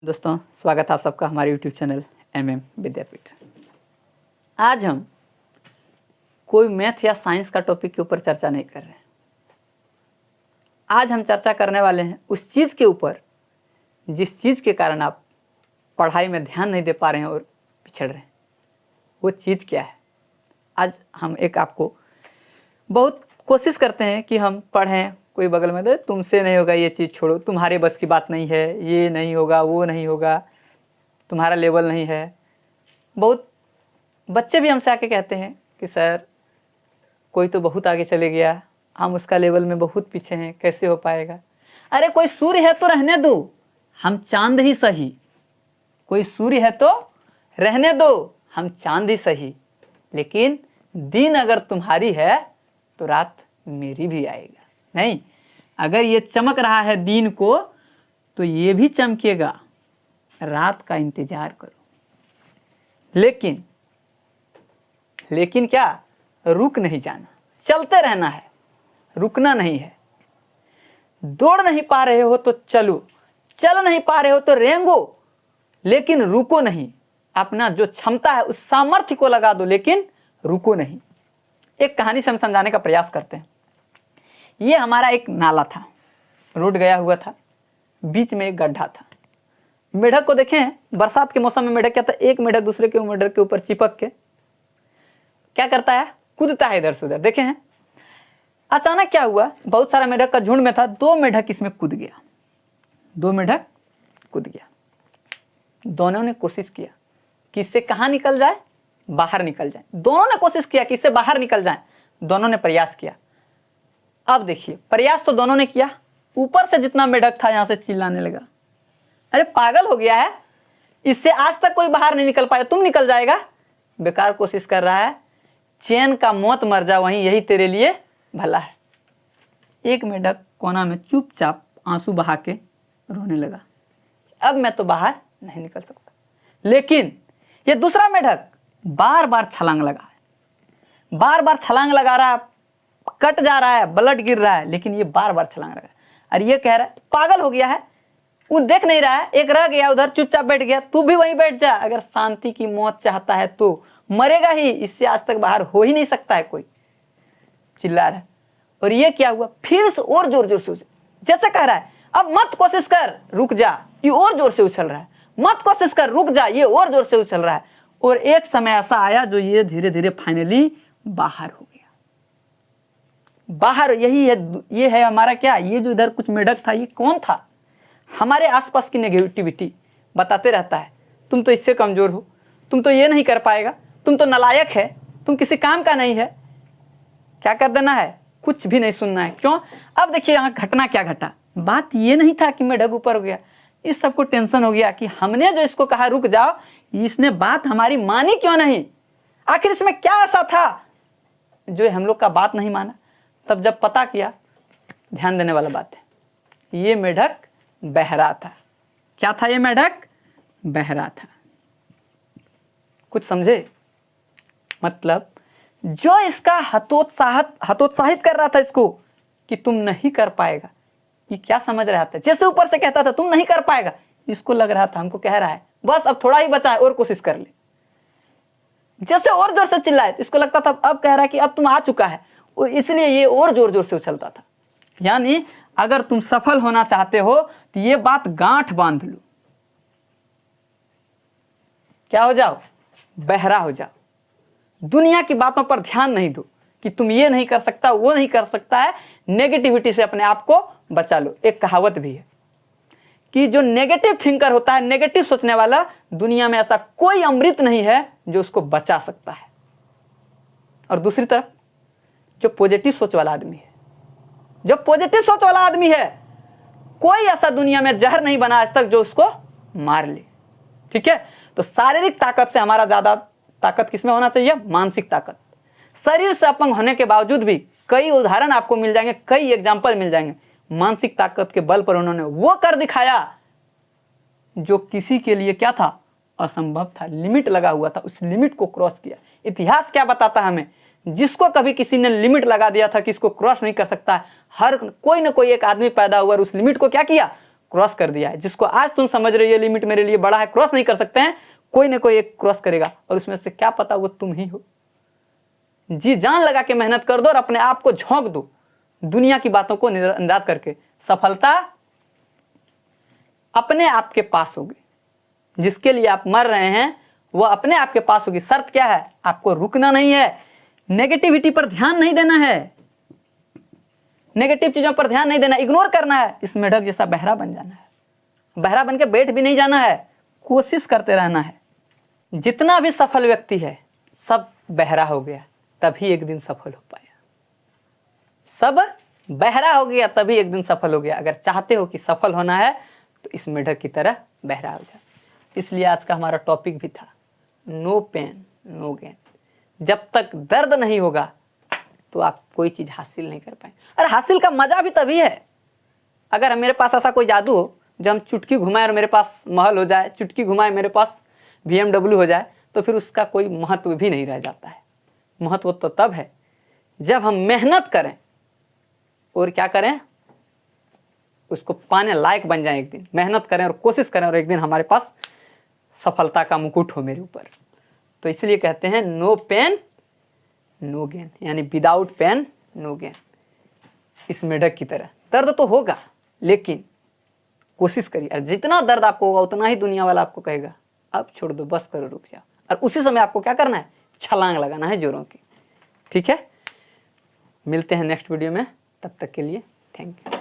दोस्तों, स्वागत है आप सबका हमारे YouTube चैनल MM विद्यापीठ। आज हम कोई मैथ या साइंस का टॉपिक के ऊपर चर्चा नहीं कर रहे हैं। आज हम चर्चा करने वाले हैं उस चीज़ के ऊपर जिस चीज़ के कारण आप पढ़ाई में ध्यान नहीं दे पा रहे हैं और पिछड़ रहे हैं। वो चीज़ क्या है? आज हम आपको बहुत कोशिश करते हैं कि हम पढ़ें, कोई बगल में दे तुमसे नहीं होगा, ये चीज़ छोड़ो, तुम्हारे बस की बात नहीं है, ये नहीं होगा, वो नहीं होगा, तुम्हारा लेवल नहीं है। बहुत बच्चे भी हमसे आके कहते हैं कि सर कोई तो बहुत आगे चले गया, हम उसका लेवल में बहुत पीछे हैं, कैसे हो पाएगा? अरे कोई सूर्य है तो रहने दो, हम चांद ही सही। कोई सूर्य है तो रहने दो, हम चांद ही सही। लेकिन दिन अगर तुम्हारी है तो रात मेरी भी आएगा। नहीं, अगर ये चमक रहा है दिन को तो ये भी चमकेगा, रात का इंतजार करो। लेकिन क्या? रुक नहीं जाना, चलते रहना है, रुकना नहीं है। दौड़ नहीं पा रहे हो तो चलो, चल नहीं पा रहे हो तो रेंगो, लेकिन रुको नहीं। अपना जो क्षमता है उस सामर्थ्य को लगा दो, लेकिन रुको नहीं। एक कहानी से हम समझाने का प्रयास करते हैं। ये हमारा एक नाला था, रोड गया हुआ था, बीच में एक गड्ढा था। मेढक को देखे हैं, बरसात के मौसम में मेढक क्या था, एक मेढक दूसरे के मेढक के ऊपर चिपक के क्या करता है, कूदता है इधर से उधर। देखे हैं? अचानक क्या हुआ, बहुत सारा मेढक का झुंड में था, दो मेढक इसमें कूद गया। दो मेढक कूद गया। दोनों ने कोशिश किया कि इससे कहाँ निकल जाए, बाहर निकल जाए। दोनों ने कोशिश किया कि इससे बाहर निकल जाए, दोनों ने प्रयास किया। अब देखिए, प्रयास तो दोनों ने किया, ऊपर से जितना मेढक था यहां से चिल्लाने लगा, अरे पागल हो गया है, इससे आज तक कोई बाहर नहीं निकल पाया, तुम निकल जाएगा, बेकार कोशिश कर रहा है, चैन का मौत मर जा वहीं, यही तेरे लिए भला है। एक मेढक कोना में चुपचाप आंसू बहा के रोने लगा, अब मैं तो बाहर नहीं निकल सकता। लेकिन ये दूसरा मेढक बार बार छलांग लगा है, बार बार छलांग लगा रहा है, कट जा रहा है, ब्लड गिर रहा है, लेकिन ये बार बार छलांग लगा। और ये कह रहा है पागल हो गया है, वो देख नहीं रहा है, एक रह गया उधर चुपचाप बैठ गया, तू भी वहीं बैठ जा। अगर शांति की मौत चाहता है तो मरेगा ही, इससे आज तक बाहर हो ही नहीं सकता है कोई, चिल्ला रहा है। और ये क्या हुआ, फिर से और जोर जोर से जैसे कह रहा है अब मत कोशिश कर, रुक जा, ये और जोर से उछल रहा है, मत कोशिश कर, रुक जा, ये और जोर से उछल रहा है। और एक समय ऐसा आया जो ये धीरे धीरे फाइनली बाहर हो गया। बाहर यही है, ये है हमारा क्या, ये जो इधर कुछ मेढक था, ये कौन था? हमारे आसपास की नेगेटिविटी बताते रहता है, तुम तो इससे कमजोर हो, तुम तो ये नहीं कर पाएगा, तुम तो नालायक है, तुम किसी काम का नहीं है। क्या कर देना है, कुछ भी नहीं सुनना है। क्यों? अब देखिए यहाँ घटना क्या घटा। बात ये नहीं था कि मेढक ऊपर हो गया, इस सबको टेंशन हो गया कि हमने जो इसको कहा रुक जाओ, इसने बात हमारी मानी क्यों नहीं, आखिर इसमें क्या ऐसा था जो हम लोग का बात नहीं माना। तब जब पता किया, ध्यान देने वाला बात है, ये मेढक बहरा था। क्या था ये मेढक? बहरा था। कुछ समझे? मतलब जो इसका हतोत्साहित कर रहा था इसको कि तुम नहीं कर पाएगा, ये क्या समझ रहा था, जैसे ऊपर से कहता था तुम नहीं कर पाएगा, इसको लग रहा था हमको कह रहा है बस अब थोड़ा ही बचा है और कोशिश कर ले। जैसे और जोर से चिल्लाए तो इसको लगता था अब कह रहा है कि अब तुम आ चुका है, और इसलिए ये और जोर जोर से उछलता था। यानी अगर तुम सफल होना चाहते हो तो ये बात गांठ बांध लो, क्या हो जाओ, बहरा हो जाओ। दुनिया की बातों पर ध्यान नहीं दो कि तुम ये नहीं कर सकता, वो नहीं कर सकता है। नेगेटिविटी से अपने आप को बचा लो। एक कहावत भी है कि जो नेगेटिव थिंकर होता है, नेगेटिव सोचने वाला, दुनिया में ऐसा कोई अमृत नहीं है जो उसको बचा सकता है। और दूसरी तरफ जो पॉजिटिव सोच वाला आदमी है, जो पॉजिटिव सोच वाला आदमी है, कोई ऐसा दुनिया में जहर नहीं बना आज तक जो उसको मार ले। ठीक है? तो शारीरिक ताकत से हमारा ज्यादा ताकत किसमें होना चाहिए? मानसिक ताकत। शरीर से अपंग होने के बावजूद भी कई उदाहरण आपको मिल जाएंगे, कई एग्जाम्पल मिल जाएंगे, मानसिक ताकत के बल पर उन्होंने वो कर दिखाया जो किसी के लिए क्या था, असंभव था। लिमिट लगा हुआ था, उस लिमिट को क्रॉस किया। इतिहास क्या बताता है हमें? जिसको कभी किसी ने लिमिट लगा दिया था कि इसको क्रॉस नहीं कर सकता, हर कोई ना कोई एक आदमी पैदा हुआ और उस लिमिट को क्या किया, क्रॉस कर दिया है। जिसको आज तुम समझ रहे हो ये लिमिट मेरे लिए बड़ा है, क्रॉस नहीं कर सकते हैं, कोई ना कोई एक क्रॉस करेगा और उसमें से क्या पता वो तुम ही हो। जी जान लगा के मेहनत कर दो और अपने आप को झोंक दो दुनिया की बातों को नजरअंदाज करके। सफलता अपने आप के पास होगी, जिसके लिए आप मर रहे हैं वो अपने आप के पास होगी। शर्त क्या है? आपको रुकना नहीं है, नेगेटिविटी पर ध्यान नहीं देना है, नेगेटिव चीजों पर ध्यान नहीं देना, इग्नोर करना है। इस मेढक जैसा बहरा बन जाना है, बहरा बन के बैठ भी नहीं जाना है, कोशिश करते रहना है। जितना भी सफल व्यक्ति है सब बहरा हो गया तभी एक दिन सफल हो पाया, सब बहरा हो गया तभी एक दिन सफल हो गया। अगर चाहते हो कि सफल होना है तो इस मेढक की तरह बहरा हो जाए। इसलिए आज का हमारा टॉपिक भी था नो पेन नो गेन। जब तक दर्द नहीं होगा तो आप कोई चीज हासिल नहीं कर पाए। और हासिल का मजा भी तभी है अगर मेरे पास ऐसा कोई जादू हो जो हम चुटकी घुमाए और मेरे पास महल हो जाए, चुटकी घुमाए मेरे पास BMW हो जाए, तो फिर उसका कोई महत्व भी नहीं रह जाता है। महत्व तो तब है जब हम मेहनत करें और क्या करें, उसको पाने लायक बन जाए। एक दिन मेहनत करें और कोशिश करें और एक दिन हमारे पास सफलता का मुकुट हो मेरे ऊपर। तो इसलिए कहते हैं नो पेन नो गेन, यानी विदाउट पेन नो गेन। इस मेढक की तरह दर्द तो होगा लेकिन कोशिश करिए, और जितना दर्द आपको होगा उतना ही दुनिया वाला आपको कहेगा अब छोड़ दो, बस करो, रुक जाओ। और उसी समय आपको क्या करना है, छलांग लगाना है जोरों की। ठीक है, मिलते हैं नेक्स्ट वीडियो में, तब तक के लिए थैंक यू।